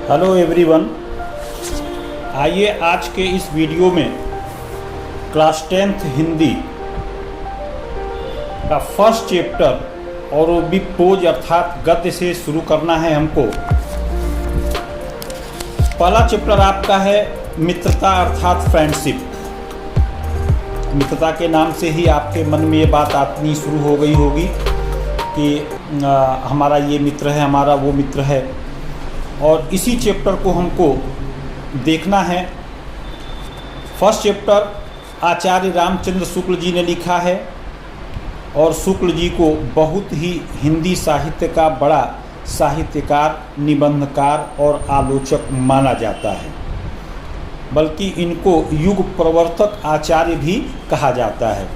Hello everyone, आइए आज के इस वीडियो में क्लास 10th हिंदी का फर्स्ट चैप्टर और वो भी पोज अर्थात गद्य से शुरू करना है हमको। पहला चैप्टर आपका है मित्रता अर्थात फ्रेंडशिप। मित्रता के नाम से ही आपके मन में ये बात आनी शुरू हो गई होगी कि हमारा ये मित्र है, हमारा वो मित्र है, और इसी चैप्टर को हमको देखना है। फर्स्ट चैप्टर आचार्य रामचंद्र शुक्ल जी ने लिखा है और शुक्ल जी को बहुत ही हिंदी साहित्य का बड़ा साहित्यकार, निबंधकार और आलोचक माना जाता है, बल्कि इनको युग प्रवर्तक आचार्य भी कहा जाता है।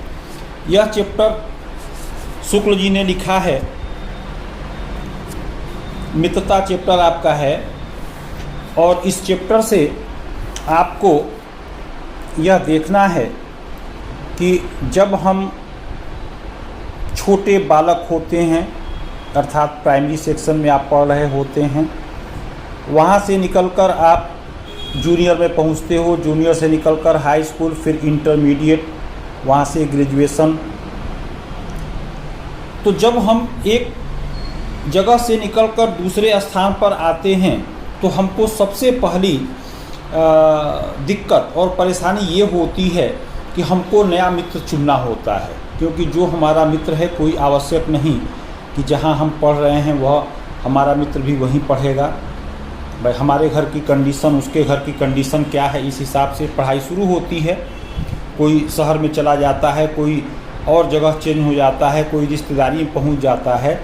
यह चैप्टर शुक्ल जी ने लिखा है, मित्रता चैप्टर आपका है, और इस चैप्टर से आपको यह देखना है कि जब हम छोटे बालक होते हैं अर्थात प्राइमरी सेक्शन में आप पढ़ रहे होते हैं, वहाँ से निकलकर आप जूनियर में पहुँचते हो, जूनियर से निकलकर हाई स्कूल, फिर इंटरमीडिएट, वहाँ से ग्रेजुएशन। तो जब हम एक जगह से निकलकर दूसरे स्थान पर आते हैं तो हमको सबसे पहली दिक्कत और परेशानी ये होती है कि हमको नया मित्र चुनना होता है, क्योंकि जो हमारा मित्र है कोई आवश्यक नहीं कि जहाँ हम पढ़ रहे हैं वह हमारा मित्र भी वहीं पढ़ेगा। भाई हमारे घर की कंडीशन, उसके घर की कंडीशन क्या है, इस हिसाब से पढ़ाई शुरू होती है। कोई शहर में चला जाता है, कोई और जगह चेंज हो जाता है, कोई रिश्तेदारी में पहुँच जाता है।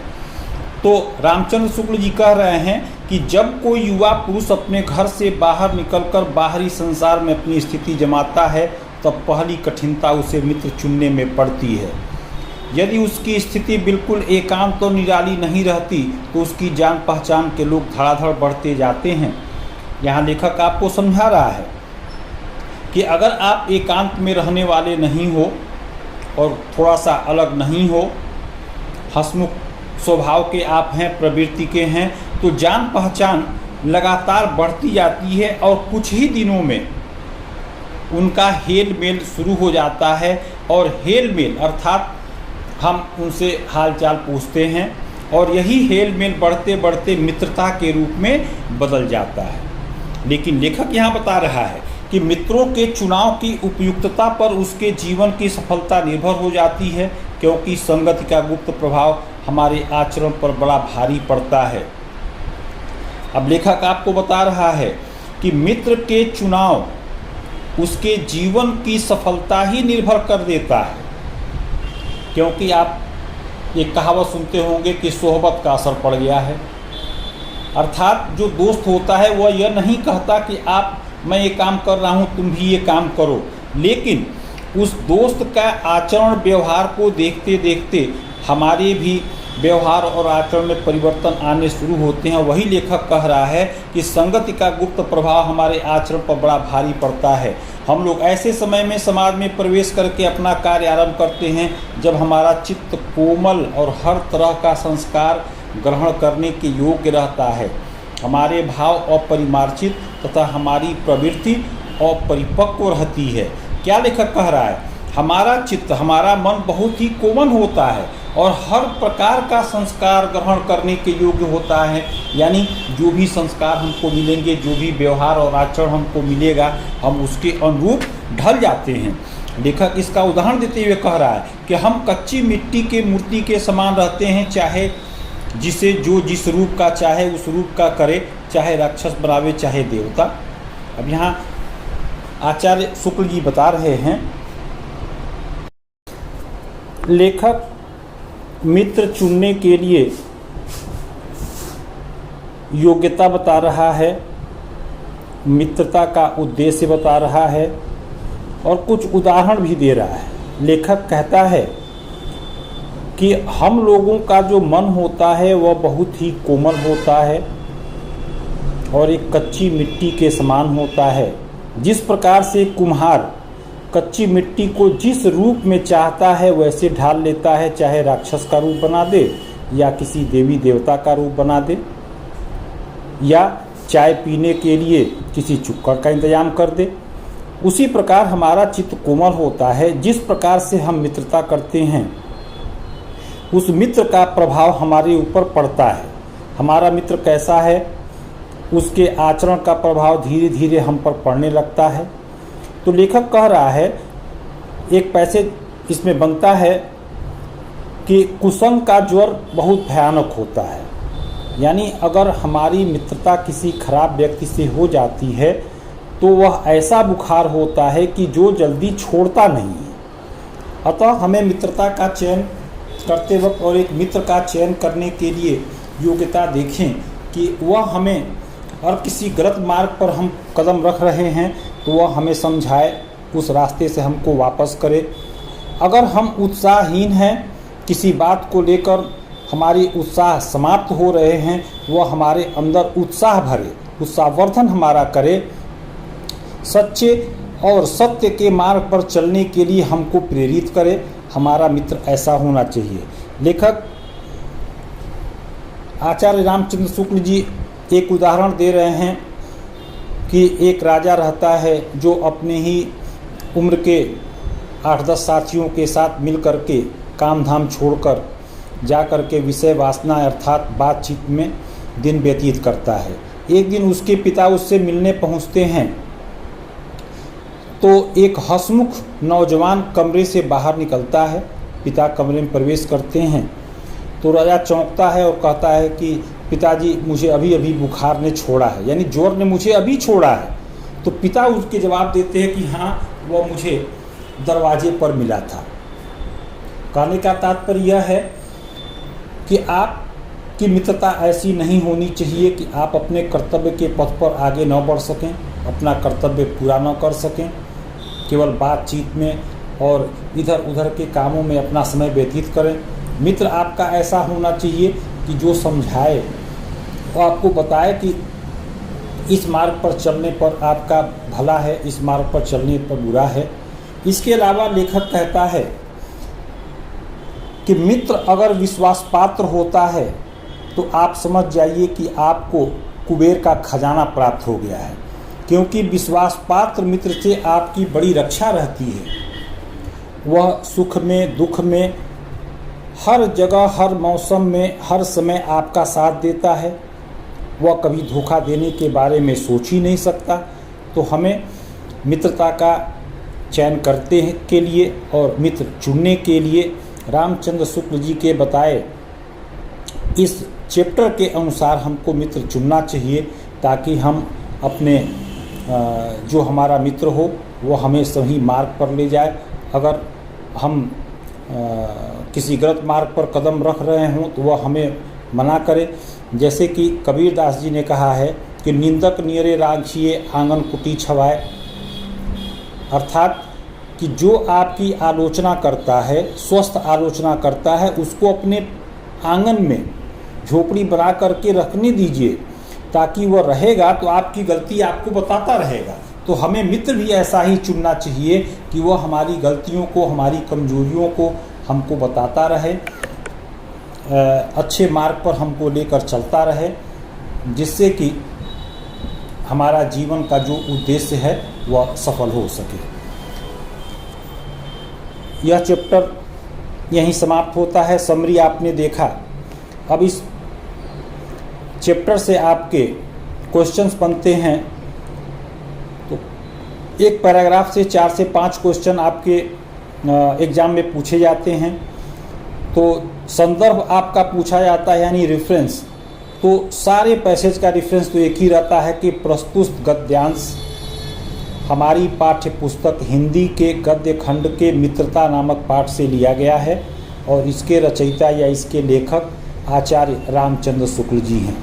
तो रामचंद्र शुक्ल जी कह रहे हैं कि जब कोई युवा पुरुष अपने घर से बाहर निकलकर बाहरी संसार में अपनी स्थिति जमाता है तब पहली कठिनता उसे मित्र चुनने में पड़ती है। यदि उसकी स्थिति बिल्कुल एकांत और निराली नहीं रहती तो उसकी जान पहचान के लोग धड़ाधड़ बढ़ते जाते हैं। यहाँ लेखक आपको समझा रहा है कि अगर आप एकांत में रहने वाले नहीं हो और थोड़ा सा अलग नहीं हो, हंसमुख स्वभाव के आप हैं, प्रवृत्ति के हैं, तो जान पहचान लगातार बढ़ती जाती है और कुछ ही दिनों में उनका हेल मेल शुरू हो जाता है। और हेल मेल अर्थात हम उनसे हाल चाल पूछते हैं और यही हेल मेल बढ़ते बढ़ते मित्रता के रूप में बदल जाता है। लेकिन लेखक यहाँ बता रहा है कि मित्रों के चुनाव की उपयुक्तता पर उसके जीवन की सफलता निर्भर हो जाती है, क्योंकि संगति का गुप्त प्रभाव हमारे आचरण पर बड़ा भारी पड़ता है। अब लेखक आपको बता रहा है कि मित्र के चुनाव उसके जीवन की सफलता ही निर्भर कर देता है, क्योंकि आप एक कहावत सुनते होंगे कि सोहबत का असर पड़ गया है। अर्थात जो दोस्त होता है वह यह नहीं कहता कि मैं ये काम कर रहा हूँ तुम भी ये काम करो, लेकिन उस दोस्त का आचरण व्यवहार को देखते देखते हमारे भी व्यवहार और आचरण में परिवर्तन आने शुरू होते हैं। वही लेखक कह रहा है कि संगति का गुप्त प्रभाव हमारे आचरण पर बड़ा भारी पड़ता है। हम लोग ऐसे समय में समाज में प्रवेश करके अपना कार्य आरंभ करते हैं जब हमारा चित्त कोमल और हर तरह का संस्कार ग्रहण करने के योग्य रहता है, हमारे भाव अपरिमार्जित तथा हमारी प्रवृत्ति अपरिपक्व रहती है। क्या लेखक कह रहा है? हमारा चित्त, हमारा मन बहुत ही कोमल होता है और हर प्रकार का संस्कार ग्रहण करने के योग्य होता है। यानी जो भी संस्कार हमको मिलेंगे, जो भी व्यवहार और आचरण हमको मिलेगा, हम उसके अनुरूप ढल जाते हैं। लेखक इसका उदाहरण देते हुए कह रहा है कि हम कच्ची मिट्टी के मूर्ति के समान रहते हैं, चाहे जिसे जो जिस रूप का चाहे उस रूप का करे, चाहे राक्षस बनावे चाहे देवता। अब यहाँ आचार्य शुक्ल जी बता रहे हैं, लेखक मित्र चुनने के लिए योग्यता बता रहा है, मित्रता का उद्देश्य बता रहा है और कुछ उदाहरण भी दे रहा है। लेखक कहता है कि हम लोगों का जो मन होता है वह बहुत ही कोमल होता है और एक कच्ची मिट्टी के समान होता है। जिस प्रकार से कुम्हार कच्ची मिट्टी को जिस रूप में चाहता है वैसे ढाल लेता है, चाहे राक्षस का रूप बना दे या किसी देवी देवता का रूप बना दे, या चाय पीने के लिए किसी चुक्कड़ का इंतजाम कर दे। उसी प्रकार हमारा चित्त कोमल होता है। जिस प्रकार से हम मित्रता करते हैं उस मित्र का प्रभाव हमारे ऊपर पड़ता है। हमारा मित्र कैसा है उसके आचरण का प्रभाव धीरे धीरे हम पर पड़ने लगता है। तो लेखक कह रहा है, एक पैसेज इसमें बनता है कि कुसंग का ज्वर बहुत भयानक होता है। यानी अगर हमारी मित्रता किसी खराब व्यक्ति से हो जाती है तो वह ऐसा बुखार होता है कि जो जल्दी छोड़ता नहीं है। अतः हमें मित्रता का चयन करते वक्त और एक मित्र का चयन करने के लिए योग्यता देखें कि वह हमें, और किसी गलत मार्ग पर हम कदम रख रहे हैं तो वह हमें समझाए, उस रास्ते से हमको वापस करे। अगर हम उत्साहहीन हैं, किसी बात को लेकर हमारी उत्साह समाप्त हो रहे हैं, वह हमारे अंदर उत्साह भरे, उत्साहवर्धन हमारा करे, सच्चे और सत्य के मार्ग पर चलने के लिए हमको प्रेरित करे। हमारा मित्र ऐसा होना चाहिए। लेखक आचार्य रामचंद्र शुक्ल जी एक उदाहरण दे रहे हैं कि एक राजा रहता है जो अपने ही उम्र के 8-10 साथियों के साथ मिल कर के काम धाम छोड़कर जा कर के विषय वासना अर्थात बातचीत में दिन व्यतीत करता है। एक दिन उसके पिता उससे मिलने पहुंचते हैं तो एक हंसमुख नौजवान कमरे से बाहर निकलता है। पिता कमरे में प्रवेश करते हैं तो राजा चौंकता है और कहता है कि पिताजी, मुझे अभी अभी बुखार ने छोड़ा है, यानी ज्वर ने मुझे अभी छोड़ा है। तो पिता उसके जवाब देते हैं कि हाँ, वह मुझे दरवाजे पर मिला था। कहने का तात्पर्य यह है कि आपकी मित्रता ऐसी नहीं होनी चाहिए कि आप अपने कर्तव्य के पथ पर आगे न बढ़ सकें, अपना कर्तव्य पूरा न कर सकें, केवल बातचीत में और इधर उधर के कामों में अपना समय व्यतीत करें। मित्र आपका ऐसा होना चाहिए कि जो समझाए और आपको बताए कि इस मार्ग पर चलने पर आपका भला है, इस मार्ग पर चलने पर बुरा है। इसके अलावा लेखक कहता है कि मित्र अगर विश्वास पात्र होता है तो आप समझ जाइए कि आपको कुबेर का खजाना प्राप्त हो गया है, क्योंकि विश्वास पात्र मित्र से आपकी बड़ी रक्षा रहती है। वह सुख में दुख में हर जगह हर मौसम में हर समय आपका साथ देता है। वह कभी धोखा देने के बारे में सोच ही नहीं सकता। तो हमें मित्रता का चयन करते के लिए और मित्र चुनने के लिए रामचंद्र शुक्ल जी के बताए इस चैप्टर के अनुसार हमको मित्र चुनना चाहिए, ताकि हम अपने जो हमारा मित्र हो वो हमें सही मार्ग पर ले जाए। अगर हम किसी गलत मार्ग पर कदम रख रहे हों तो वह हमें मना करे। जैसे कि कबीरदास जी ने कहा है कि निंदक नियरे राखिए आंगन कुटी छवाए, अर्थात कि जो आपकी आलोचना करता है, स्वस्थ आलोचना करता है, उसको अपने आंगन में झोपड़ी बना करके रखने दीजिए, ताकि वह रहेगा तो आपकी गलती आपको बताता रहेगा। तो हमें मित्र भी ऐसा ही चुनना चाहिए कि वह हमारी गलतियों को, हमारी कमजोरियों को हमको बताता रहे, अच्छे मार्ग पर हमको लेकर चलता रहे, जिससे कि हमारा जीवन का जो उद्देश्य है वह सफल हो सके। यह चैप्टर यहीं समाप्त होता है। समरी आपने देखा। अब इस चैप्टर से आपके क्वेश्चंस बनते हैं। तो एक पैराग्राफ से 4 से 5 क्वेश्चन आपके एग्ज़ाम में पूछे जाते हैं। तो संदर्भ आपका पूछा जाता है, यानी रेफरेंस। तो सारे पैसेज का रेफरेंस तो एक ही रहता है कि प्रस्तुत गद्यांश हमारी पाठ्य पुस्तक हिंदी के गद्य खंड के मित्रता नामक पाठ से लिया गया है और इसके रचयिता या इसके लेखक आचार्य रामचंद्र शुक्ल जी हैं।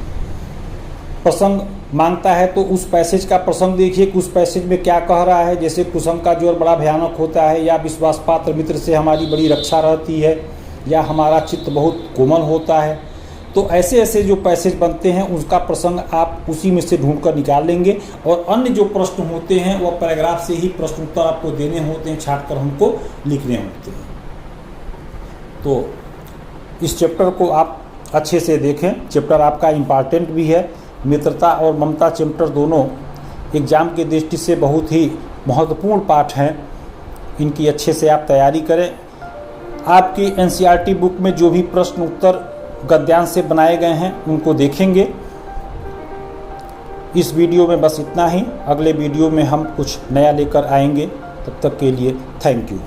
प्रसंग मांगता है तो उस पैसेज का प्रसंग देखिए कि उस पैसेज में क्या कह रहा है। जैसे कुसंग का ज्वर बड़ा भयानक होता है, या विश्वास पात्र मित्र से हमारी बड़ी रक्षा रहती है, या हमारा चित्त बहुत कोमल होता है। तो ऐसे ऐसे जो पैसेज बनते हैं उसका प्रसंग आप उसी में से ढूंढ कर निकाल लेंगे, और अन्य जो प्रश्न होते हैं वह पैराग्राफ से ही प्रश्न उत्तर आपको देने होते हैं, छाट कर हमको लिखने होते हैं। तो इस चैप्टर को आप अच्छे से देखें। चैप्टर आपका इम्पॉर्टेंट भी है मित्रता और ममता चैप्टर दोनों एग्ज़ाम की दृष्टि से बहुत ही महत्वपूर्ण पाठ हैं। इनकी अच्छे से आप तैयारी करें। आपकी NCERT बुक में जो भी प्रश्न उत्तर गद्यांश से बनाए गए हैं उनको देखेंगे। इस वीडियो में बस इतना ही। अगले वीडियो में हम कुछ नया लेकर आएंगे। तब तक के लिए थैंक यू।